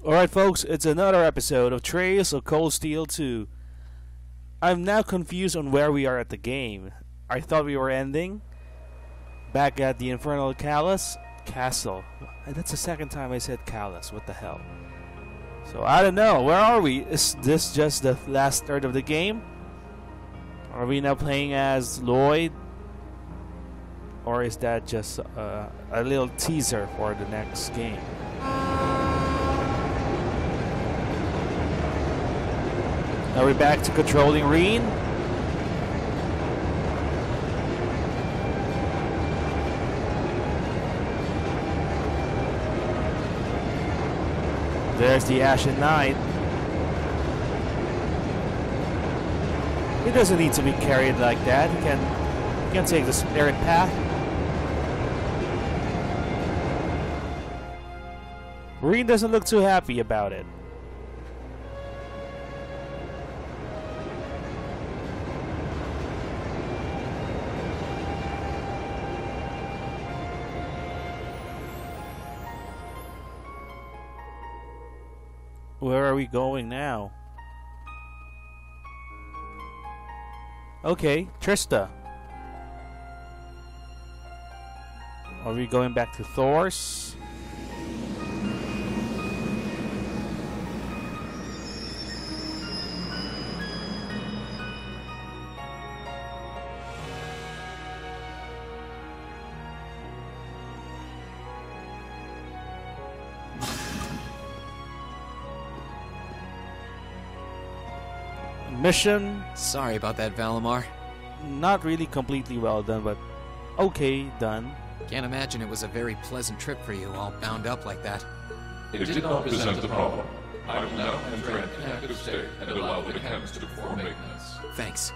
Alright folks, it's another episode of Trails of Cold Steel 2. I'm now confused on where we are at the game. I thought we were ending back at the Infernal Castle. That's the second time I said Callus, what the hell. So I don't know, where are we? Is this just the last third of the game? Are we now playing as Lloyd? Or is that just a little teaser for the next game? Are we back to controlling Rean? There's the Ashen Knight. He doesn't need to be carried like that. He can take the spirit path. Rean doesn't look too happy about it. Where are we going now? Okay, Trista. Are we going back to Thor's? Mission. Sorry about that, Valimar. Not really completely well done, but okay done. Can't imagine it was a very pleasant trip for you, all bound up like that. It did not present a problem. I will now enter an inactive state and allow the mechanics to perform maintenance. Thanks.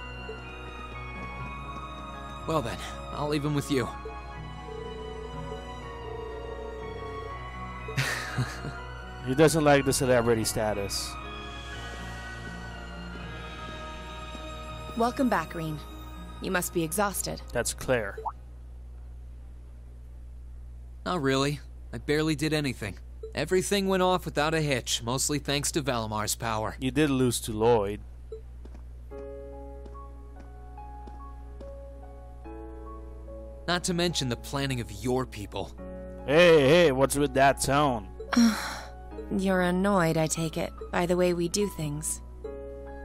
Well then, I'll leave him with you. He doesn't like the celebrity status. Welcome back, Rean. You must be exhausted. That's Claire. Not really. I barely did anything. Everything went off without a hitch, mostly thanks to Valimar's power. You did lose to Lloyd. Not to mention the planning of your people. Hey, what's with that tone? You're annoyed, I take it, by the way we do things.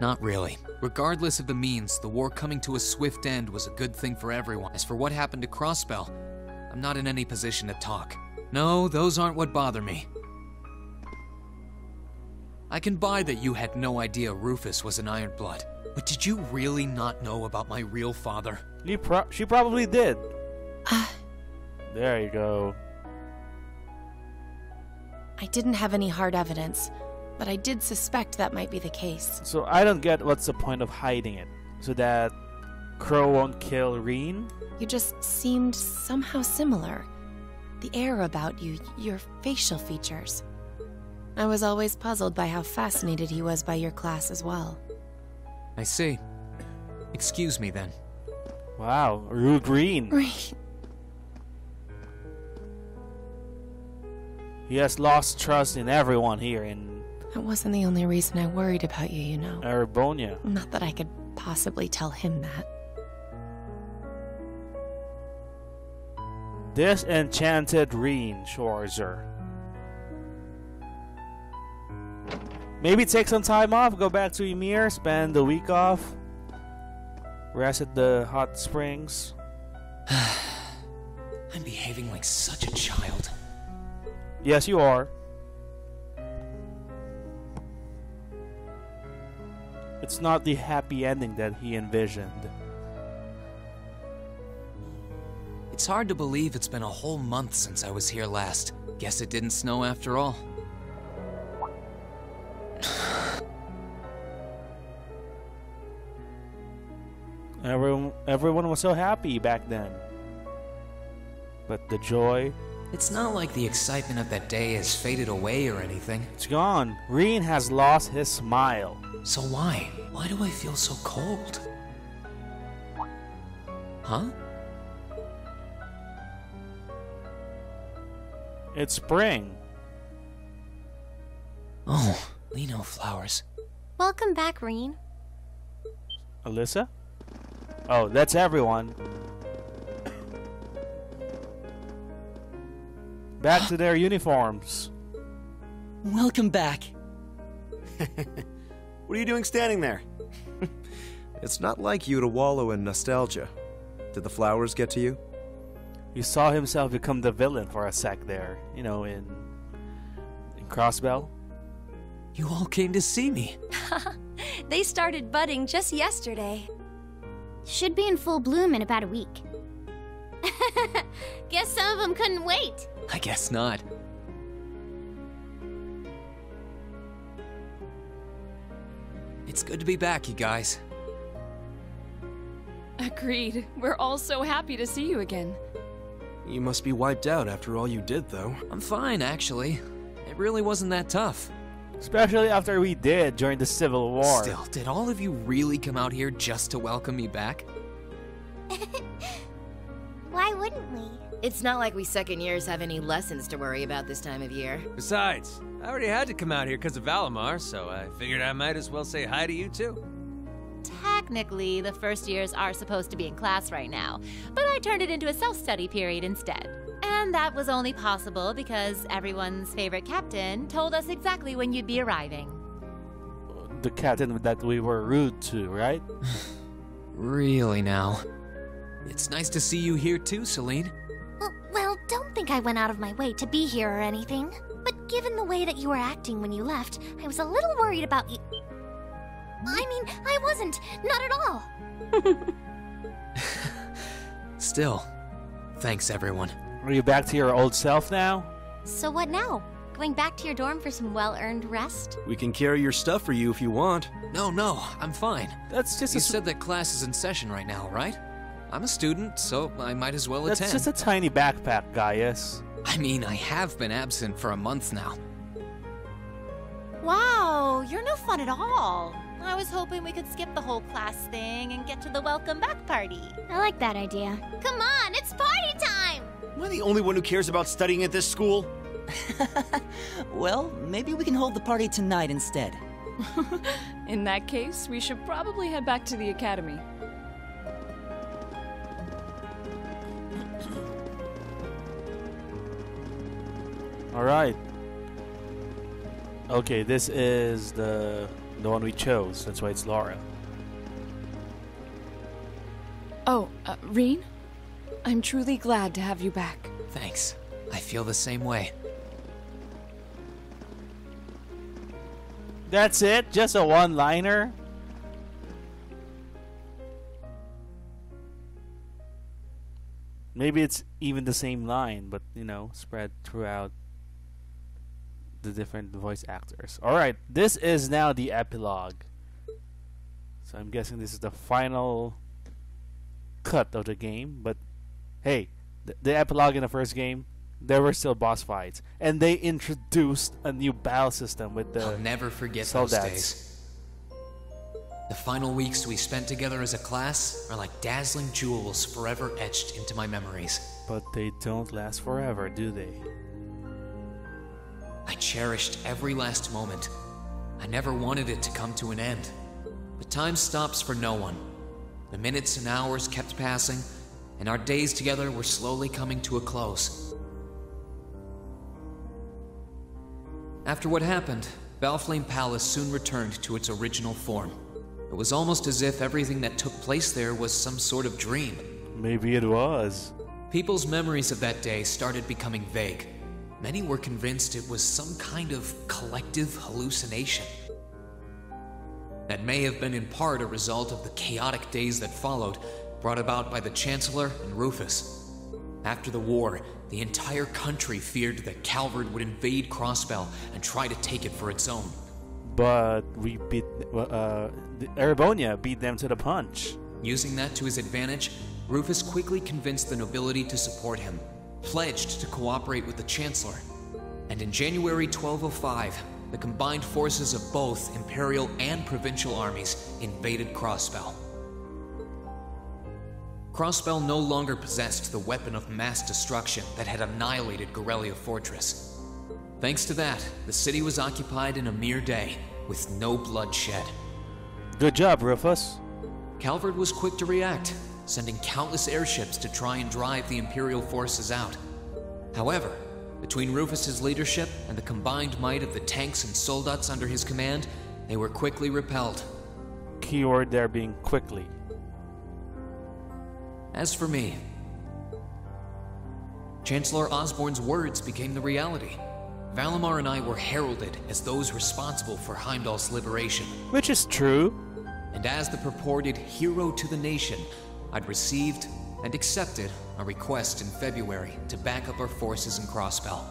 Not really. Regardless of the means, the war coming to a swift end was a good thing for everyone. As for what happened to Crossbell, I'm not in any position to talk. No, those aren't what bother me. I can buy that you had no idea Rufus was an Ironblood, but did you really not know about my real father? She probably did. There you go. I didn't have any hard evidence, but I did suspect that might be the case. So I don't get what's the point of hiding it. So that Crow won't kill Rean? You just seemed somehow similar. The air about you, your facial features. I was always puzzled by how fascinated he was by your class as well. I see. Excuse me then. Wow, rude Rean. He has lost trust in everyone here in That wasn't the only reason I worried about you, you know. Arabonia. Not that I could possibly tell him that. Disenchanted Rean Schwarzer. Maybe take some time off, go back to Ymir, spend the week off. Rest at the hot springs. I'm behaving like such a child. Yes, you are. It's not the happy ending that he envisioned. It's hard to believe it's been a whole month since I was here last. Guess it didn't snow after all. Everyone was so happy back then. But the joy... It's not like the excitement of that day has faded away or anything. It's gone. Rean has lost his smile. So why? Why do I feel so cold? Huh? It's spring. Oh, Lino flowers. Welcome back, Rean. Alyssa? Oh, that's everyone. Back to their uniforms. Welcome back. What are you doing standing there? It's not like you to wallow in nostalgia. Did the flowers get to you? He saw himself become the villain for a sec there, you know, in Crossbell. You all came to see me. They started budding just yesterday. Should be in full bloom in about a week. Guess some of them couldn't wait. I guess not. It's good to be back, you guys. Agreed. We're all so happy to see you again. You must be wiped out after all you did, though. I'm fine, actually. It really wasn't that tough. Especially after we did during the Civil War. Still, did all of you really come out here just to welcome me back? Why wouldn't we? It's not like we second years have any lessons to worry about this time of year. Besides, I already had to come out here because of Valimar, so I figured I might as well say hi to you too. Technically, the first years are supposed to be in class right now, but I turned it into a self-study period instead. And that was only possible because everyone's favorite captain told us exactly when you'd be arriving. The captain that we were rude to, right? Really now. It's nice to see you here too, Celine. Well, don't think I went out of my way to be here or anything. But given the way that you were acting when you left, I was a little worried about you. I mean, I wasn't. Not at all. Still, thanks everyone. Are you back to your old self now? So what now? Going back to your dorm for some well-earned rest? We can carry your stuff for you if you want. No, I'm fine. That's just You said that class is in session right now, right? I'm a student, so I might as well attend. That's just a tiny backpack, Gaius. I mean, I have been absent for a month now. Wow, you're no fun at all. I was hoping we could skip the whole class thing and get to the welcome back party. I like that idea. Come on, it's party time! Am I the only one who cares about studying at this school? Well, maybe we can hold the party tonight instead. In that case, we should probably head back to the academy. Alright. Okay, this is the one we chose. That's why it's Laura. Oh, Rean? I'm truly glad to have you back. Thanks. I feel the same way. That's it? Just a one-liner? Maybe it's even the same line, but, you know, spread throughout the different voice actors. Alright, this is now the epilogue. So I'm guessing this is the final cut of the game, but hey, the epilogue in the first game, there were still boss fights, and they introduced a new battle system with the I'll never forget soldats. those days. The final weeks we spent together as a class are like dazzling jewels forever etched into my memories. But they don't last forever, do they? I cherished every last moment. I never wanted it to come to an end. But time stops for no one. The minutes and hours kept passing, and our days together were slowly coming to a close. After what happened, Valflame Palace soon returned to its original form. It was almost as if everything that took place there was some sort of dream. Maybe it was. People's memories of that day started becoming vague. Many were convinced it was some kind of collective hallucination. That may have been in part a result of the chaotic days that followed, brought about by the Chancellor and Rufus. After the war, the entire country feared that Calvard would invade Crossbell and try to take it for its own. But we beat... Erebonia beat them to the punch. Using that to his advantage, Rufus quickly convinced the nobility to support him, pledged to cooperate with the Chancellor. And in January 1205, the combined forces of both Imperial and Provincial armies invaded Crossbell. Crossbell no longer possessed the weapon of mass destruction that had annihilated Gorelia Fortress. Thanks to that, the city was occupied in a mere day, with no bloodshed. Good job, Rufus. Calvert was quick to react, sending countless airships to try and drive the Imperial forces out. However, between Rufus's leadership and the combined might of the tanks and soldats under his command, they were quickly repelled. Keyword there being quickly. As for me, Chancellor Osborne's words became the reality. Valimar and I were heralded as those responsible for Heimdall's liberation. Which is true. And as the purported hero to the nation, I'd received and accepted a request in February to back up our forces in Crossbell.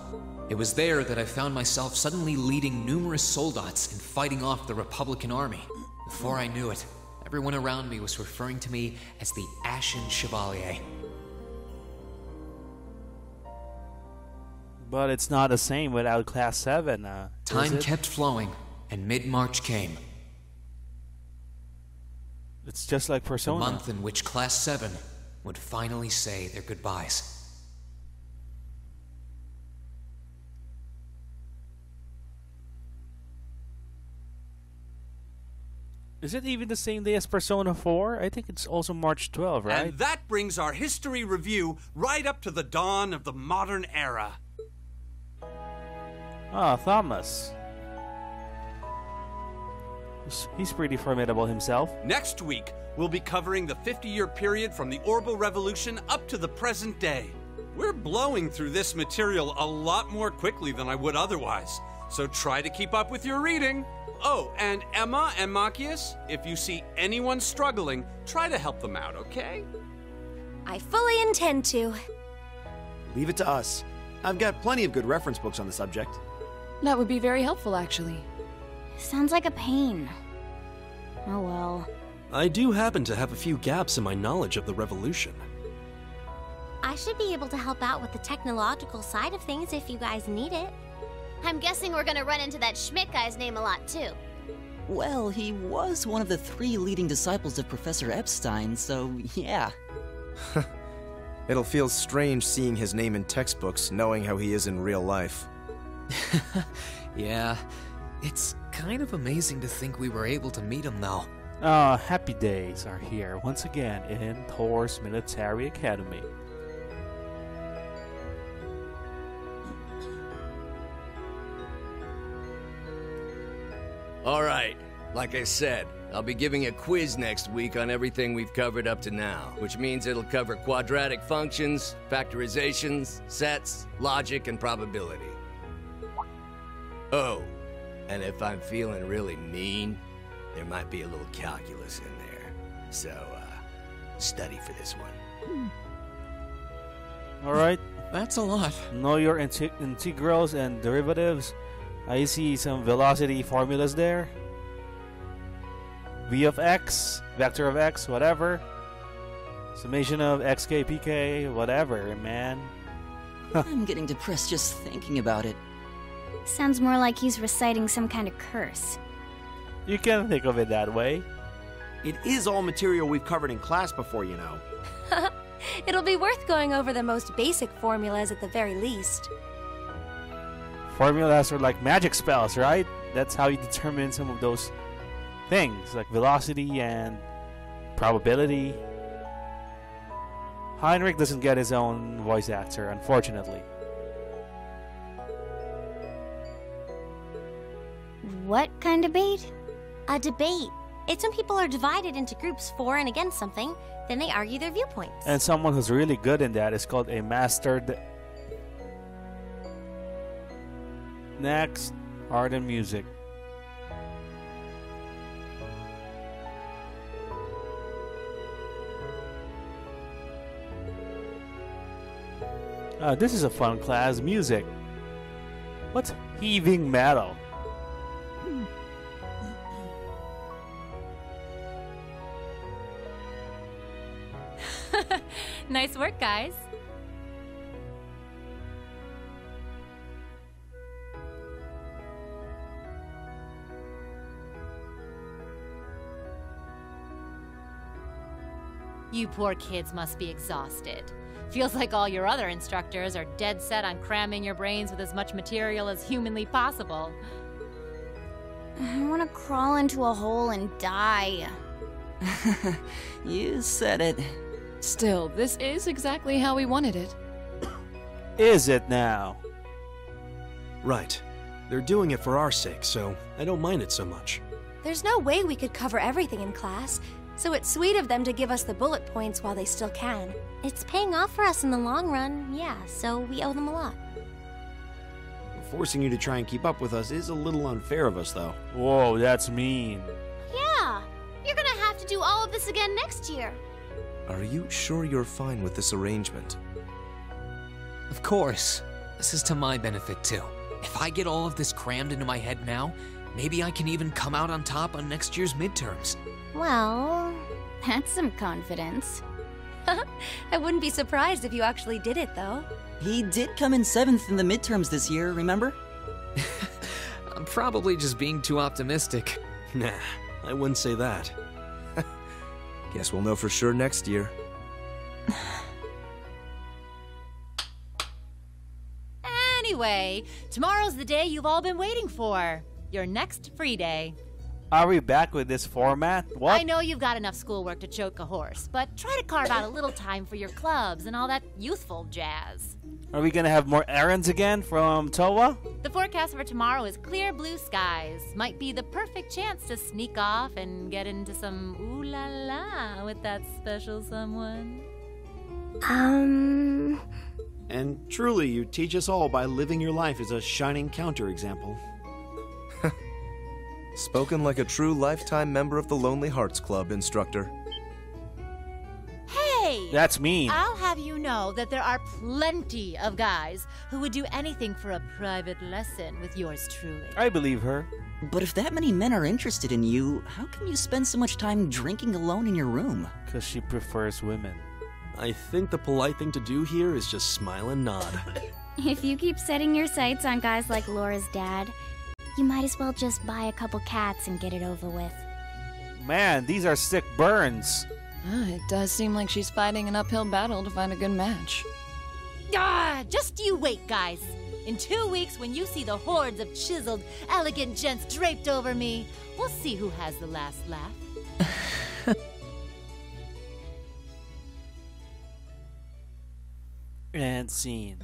It was there that I found myself suddenly leading numerous soldats and fighting off the Republican army. Before I knew it, everyone around me was referring to me as the Ashen Chevalier. But it's not the same without Class 7, Time kept flowing, and mid-March came. It's just like Persona. The month in which Class 7 would finally say their goodbyes. Is it even the same day as Persona 4? I think it's also March 12, right? And that brings our history review right up to the dawn of the modern era. Ah, Thomas. He's pretty formidable himself. Next week, we'll be covering the 50-year period from the Orbital Revolution up to the present day. We're blowing through this material a lot more quickly than I would otherwise, so try to keep up with your reading. Oh, and Emma and Machias, if you see anyone struggling, try to help them out, okay? I fully intend to. Leave it to us. I've got plenty of good reference books on the subject. That would be very helpful, actually. Sounds like a pain. Oh well. I do happen to have a few gaps in my knowledge of the Revolution. I should be able to help out with the technological side of things if you guys need it. I'm guessing we're gonna run into that Schmidt guy's name a lot, too. Well, he was one of the 3 leading disciples of Professor Epstein, so yeah. It'll feel strange seeing his name in textbooks, knowing how he is in real life. Yeah, it's kind of amazing to think we were able to meet him now. Happy days are here once again in Thor's Military Academy. Alright, like I said, I'll be giving a quiz next week on everything we've covered up to now, which means it'll cover quadratic functions, factorizations, sets, logic, and probability. Oh, and if I'm feeling really mean, there might be a little calculus in there. So, study for this one. Alright. That's a lot. Know your integrals and derivatives. I see some velocity formulas there. V of x, vector of x, whatever. Summation of xk, pk, whatever, man. I'm getting depressed just thinking about it. Sounds more like he's reciting some kind of curse. You can think of it that way. It is all material we've covered in class before, you know. It'll be worth going over the most basic formulas at the very least. Formulas are like magic spells, right? That's how you determine some of those things, like velocity and probability. Heinrich doesn't get his own voice actor, unfortunately. What kind of debate? A debate. It's when people are divided into groups for and against something, then they argue their viewpoints. And someone who's really good in that is called a mastered. Next, art and music. This is a fun class, music. What's heaving metal? Nice work, guys. You poor kids must be exhausted. Feels like all your other instructors are dead set on cramming your brains with as much material as humanly possible. I want to crawl into a hole and die. You said it. Still, this is exactly how we wanted it. Is it now? Right. They're doing it for our sake, so I don't mind it so much. There's no way we could cover everything in class, so it's sweet of them to give us the bullet points while they still can. It's paying off for us in the long run, yeah, so we owe them a lot. Forcing you to try and keep up with us is a little unfair of us, though. Whoa, that's mean. Yeah, you're gonna have to do all of this again next year. Are you sure you're fine with this arrangement? Of course. This is to my benefit, too. If I get all of this crammed into my head now, maybe I can even come out on top on next year's midterms. Well, that's some confidence. I wouldn't be surprised if you actually did it, though. He did come in 7th in the midterms this year, remember? I'm probably just being too optimistic. Nah, I wouldn't say that. Guess we'll know for sure next year. Anyway, tomorrow's the day you've all been waiting for. Your next free day. Are we back with this format? What? I know you've got enough schoolwork to choke a horse, but try to carve out a little time for your clubs and all that youthful jazz. Are we gonna have more errands again from Towa? The forecast for tomorrow is clear blue skies. Might be the perfect chance to sneak off and get into some ooh la la with that special someone. And truly, you teach us all by living your life as a shining counterexample. Spoken like a true lifetime member of the Lonely Hearts Club, instructor. Hey! That's mean. I'll have you know that there are plenty of guys who would do anything for a private lesson with yours truly. I believe her. But if that many men are interested in you, how come you spend so much time drinking alone in your room? Because she prefers women. I think the polite thing to do here is just smile and nod. If you keep setting your sights on guys like Laura's dad, you might as well just buy a couple cats and get it over with. Man, these are sick burns. It does seem like she's fighting an uphill battle to find a good match. Just you wait, guys. In 2 weeks, when you see the hordes of chiseled, elegant gents draped over me, we'll see who has the last laugh. And scene.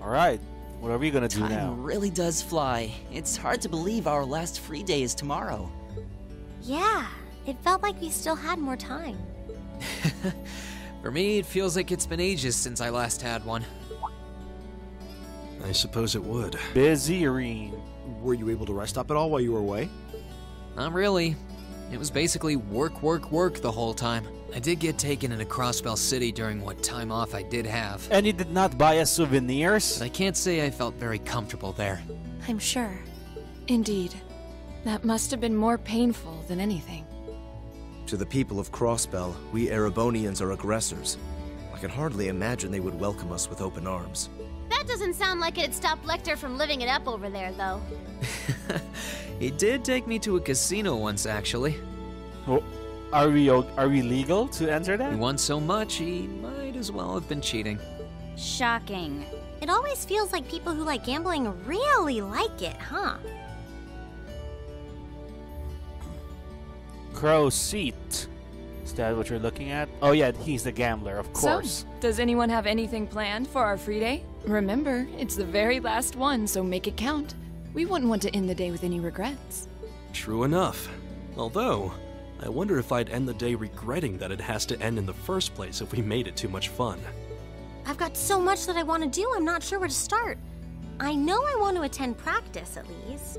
Alright, what are we gonna do now? Time really does fly. It's hard to believe our last free day is tomorrow. Yeah, it felt like we still had more time. For me, it feels like it's been ages since I last had one. I suppose it would. Busy, Rean. Were you able to rest up at all while you were away? Not really. It was basically work, work, work the whole time. I did get taken into Crossbell City during what time off I did have. And you did not buy us souvenirs? But I can't say I felt very comfortable there. I'm sure. Indeed. That must have been more painful than anything. To the people of Crossbell, we Erebonians are aggressors. I can hardly imagine they would welcome us with open arms. That doesn't sound like it'd stop Lecter from living it up over there, though. He did take me to a casino once, actually. Oh, are we legal to enter that? He won so much, he might as well have been cheating. Shocking. It always feels like people who like gambling really like it, huh? Crow's seat. Is that what you're looking at? Oh yeah, he's the gambler, of course. So, does anyone have anything planned for our free day? Remember, it's the very last one, so make it count. We wouldn't want to end the day with any regrets. True enough. Although, I wonder if I'd end the day regretting that it has to end in the first place if we made it too much fun. I've got so much that I want to do, I'm not sure where to start. I know I want to attend practice, at least.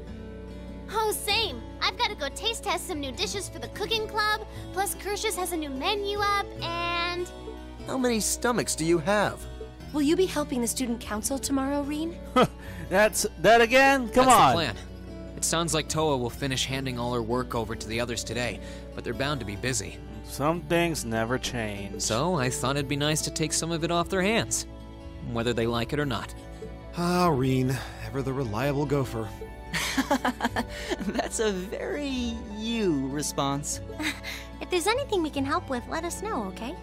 Oh, same. I've got to go taste test some new dishes for the cooking club, plus Kershus has a new menu up, and... How many stomachs do you have? Will you be helping the student council tomorrow, Rean? That's that again? Come That's on. The plan. It sounds like Toa will finish handing all her work over to the others today, but they're bound to be busy. Some things never change. So I thought it'd be nice to take some of it off their hands, whether they like it or not. Ah, Rean, ever the reliable gopher. That's a very you response. If there's anything we can help with, let us know, okay?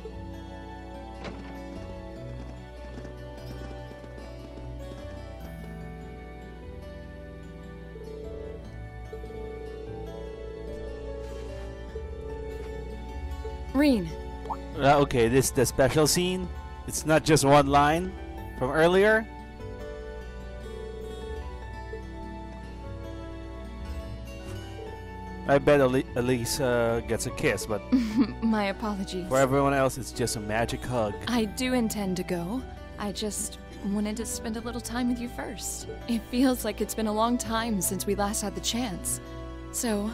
Rean. Okay, this is the special scene. It's not just one line from earlier. I bet Elise gets a kiss, but My apologies. for everyone else, it's just a magic hug. I do intend to go. I just wanted to spend a little time with you first. It feels like it's been a long time since we last had the chance. So,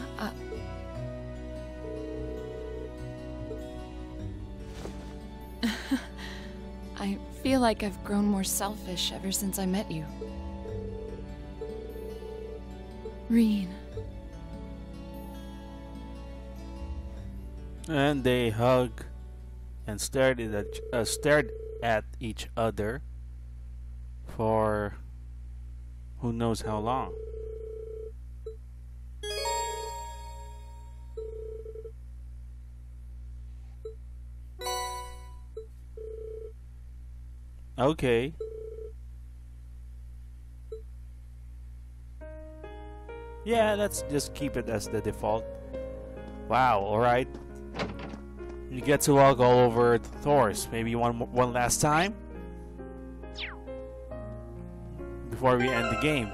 I feel like I've grown more selfish ever since I met you. Rean. And they hug and stared at each other for who knows how long. Okay. Yeah, let's just keep it as the default. Wow, alright. You get to walk all over Thor's. Maybe one last time? Before we end the game.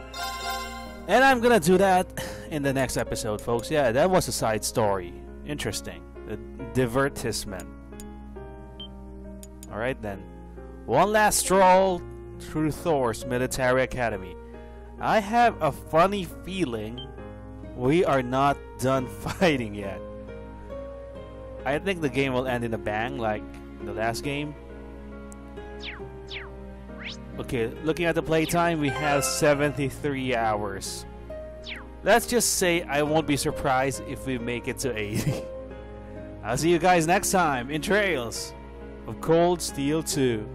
And I'm gonna do that in the next episode, folks. Yeah, that was a side story. Interesting. A divertisement. Alright then. One last stroll through Thor's military academy. I have a funny feeling we are not done fighting yet. I think the game will end in a bang like the last game. Okay, looking at the playtime, we have 73 hours. Let's just say I won't be surprised if we make it to 80. I'll see you guys next time in Trails of Cold Steel 2.